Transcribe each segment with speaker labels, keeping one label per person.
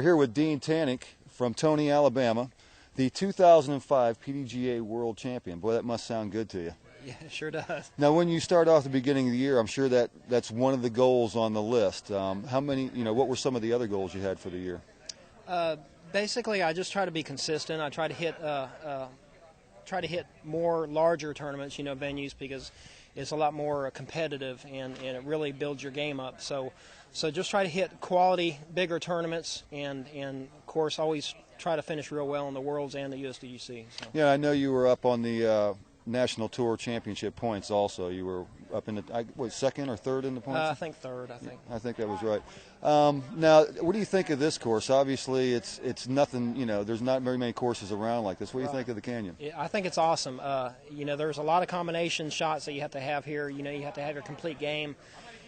Speaker 1: here with Dean Tannock from Tony, Alabama, the 2005 PDGA World Champion. Boy, that must sound good to you.
Speaker 2: Yeah, it sure does.
Speaker 1: Now, when you start off the beginning of the year, I'm sure that's one of the goals on the list. How many, what were some of the other goals you had for the year?
Speaker 2: Basically, I just try to be consistent. I try to hit more larger tournaments, venues, because it's a lot more competitive and it really builds your game up. So just try to hit quality, bigger tournaments, and of course always try to finish real well in the Worlds and the USDGC. So.
Speaker 1: Yeah, I know you were up on the National Tour Championship points also. You were up in the second or third in the points?
Speaker 2: I think third,
Speaker 1: I think that was right. Now, what do you think of this course? Obviously, it's nothing, there's not very many courses around like this. What do you think of the Canyon?
Speaker 2: I think it's awesome. There's a lot of combination shots that you have to have here. You have to have your complete game.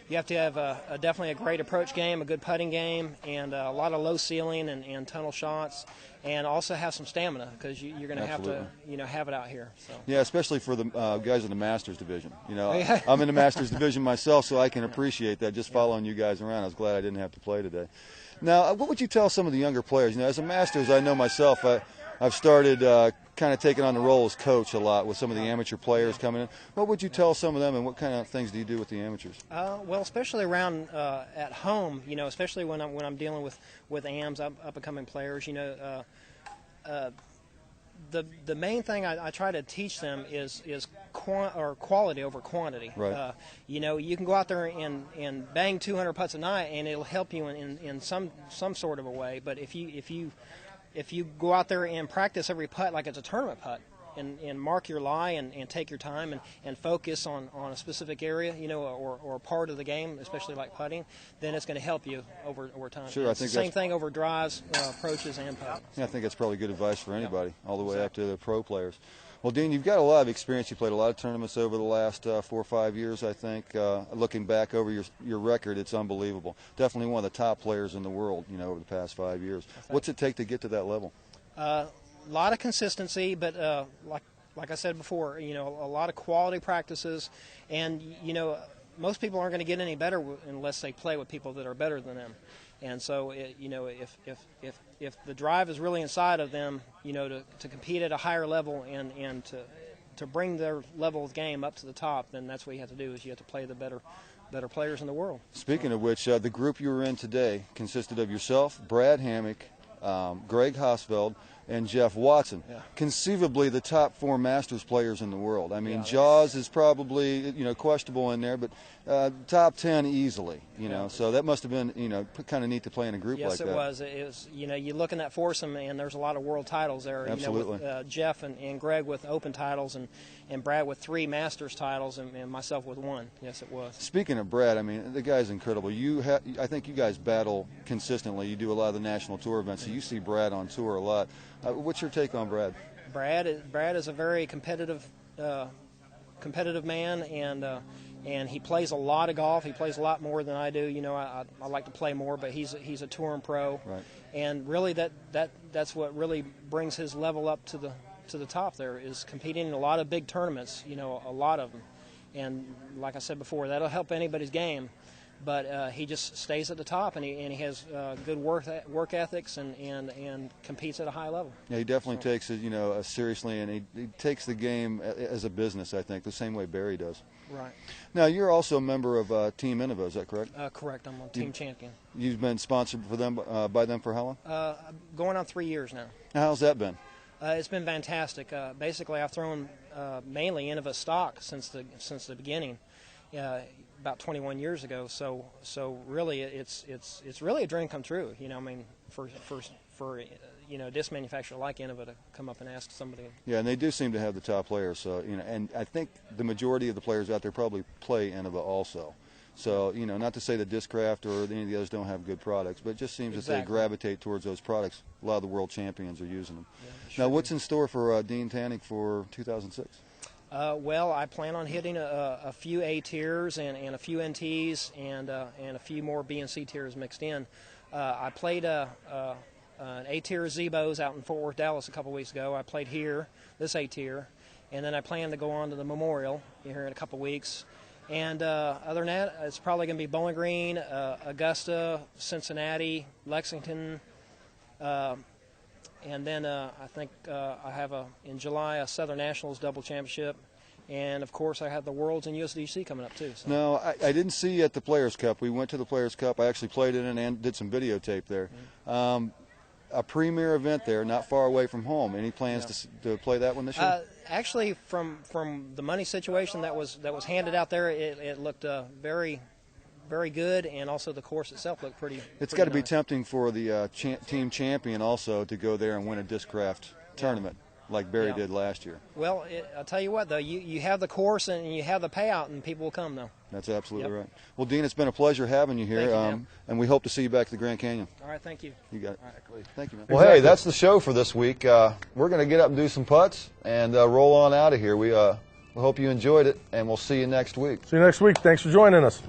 Speaker 2: You have to have definitely a great approach game, a good putting game, and a lot of low ceiling and tunnel shots, and also have some stamina, because you're going to have to have it out here. So.
Speaker 1: Yeah, especially for the guys in the Masters division. I'm in the Masters division myself, so I can appreciate that just following you guys around. I was glad I didn't have to play today. Now, what would you tell some of the younger players? As a Masters, I know myself, I've started kind of taking on the role as coach a lot with some of the amateur players coming in. What would you tell some of them, and what kind of things do you do with the amateurs?
Speaker 2: Well, especially around at home, especially when I'm dealing with AMs, up and coming players, the main thing I try to teach them is quality over quantity.
Speaker 1: Right.
Speaker 2: You can go out there and bang 200 putts a night, and it'll help you in some sort of a way. But if you go out there and practice every putt like it's a tournament putt, and mark your lie and take your time and focus on a specific area, or part of the game, especially like putting, then it's going to help you over time.
Speaker 1: Sure, I think
Speaker 2: it's the same thing over drives, approaches, and putts.
Speaker 1: Yeah, I think that's probably good advice for anybody, all the way up to the pro players. Well, Dean, you've got a lot of experience. You played a lot of tournaments over the last 4 or 5 years, I think. Looking back over your record, it's unbelievable. Definitely one of the top players in the world, over the past 5 years. What's it take to get to that level?
Speaker 2: A lot of consistency, but like I said before, a lot of quality practices, and most people aren't going to get any better unless they play with people that are better than them. And so, if the drive is really inside of them, to compete at a higher level and to bring their level of game up to the top, then that's what you have to do. Is you have to play the better players in the world.
Speaker 1: Speaking of which, the group you were in today consisted of yourself, Brad Hammock, Greg Hosfeld, and Jeff Watson.
Speaker 2: Yeah.
Speaker 1: Conceivably the top 4 Masters players in the world. I mean, Jaws is probably questionable in there, but top 10 easily. So that must have been kind of neat to play in a group like that.
Speaker 2: Yes, it was. It was. You look in that foursome, and there's a lot of world titles there.
Speaker 1: Absolutely.
Speaker 2: With Jeff and Greg with Open titles, and Brad with 3 Masters titles, and myself with 1. Yes, it was.
Speaker 1: Speaking of Brad, I mean, the guy's incredible. I think you guys battle consistently. You do a lot of the national tour events, so you see Brad on tour a lot. What's your take on Brad?
Speaker 2: Brad is a very competitive man, and he plays a lot of golf. He plays a lot more than I do. I like to play more, but he's a touring pro,
Speaker 1: right.
Speaker 2: And really that's what really brings his level up to the top. There is competing in a lot of big tournaments, a lot of them, and like I said before, that'll help anybody's game. But he just stays at the top, and he has good work ethics and competes at a high level.
Speaker 1: Yeah, he definitely takes it seriously, and he takes the game as a business. I think the same way Barry does.
Speaker 2: Right.
Speaker 1: Now you're also a member of Team Innova, is that correct?
Speaker 2: Correct. I'm a team champion.
Speaker 1: You've been sponsored for them by them for how long?
Speaker 2: Going on 3 years now.
Speaker 1: How's that been?
Speaker 2: It's been fantastic. Basically, I've thrown mainly Innova stock since the beginning. About 21 years ago, so really it's really a dream come true. For disc manufacturer like Innova to come up and ask somebody. Yeah,
Speaker 1: and they do seem to have the top players. So and I think the majority of the players out there probably play Innova also. So not to say that Discraft or any of the others don't have good products, but it just seems that they gravitate towards those products. A lot of the world champions are using them.
Speaker 2: Yeah, sure.
Speaker 1: Now, what's in store for Dean Tannock for 2006?
Speaker 2: Well, I plan on hitting a few A tiers and a few NTs and a few more B and C tiers mixed in. I played an A tier Zebos out in Fort Worth, Dallas a couple weeks ago. I played here, this A tier, and then I plan to go on to the Memorial here in a couple weeks. And other than that, it's probably going to be Bowling Green, Augusta, Cincinnati, Lexington, And then I think I have in July a Southern Nationals double championship. And, of course, I have the Worlds and USDGC coming up, too. So.
Speaker 1: No, I didn't see you at the Players' Cup. We went to the Players' Cup. I actually played in it and did some videotape there.
Speaker 2: Mm-hmm.
Speaker 1: A premier event there, not far away from home. Any plans to play that one this year?
Speaker 2: Actually, from the money situation that was handed out there, it looked very, very good, and also the course itself looked pretty.
Speaker 1: It's got to be
Speaker 2: nice.
Speaker 1: Tempting for the team champion also to go there and win a Discraft tournament like Barry did last year.
Speaker 2: Well, I'll tell you what, though, you have the course and you have the payout, and people will come, though.
Speaker 1: That's absolutely right. Well, Dean, it's been a pleasure having you here,
Speaker 2: Thank you,
Speaker 1: and we hope to see you back at the Grand Canyon.
Speaker 2: All right, thank you.
Speaker 1: You got it.
Speaker 2: All right.
Speaker 1: Thank you, man.
Speaker 3: Well, hey, that's the show for this week. We're going to get up and do some putts and roll on out of here. We hope you enjoyed it, and we'll see you next week.
Speaker 4: See you next week. Thanks for joining us.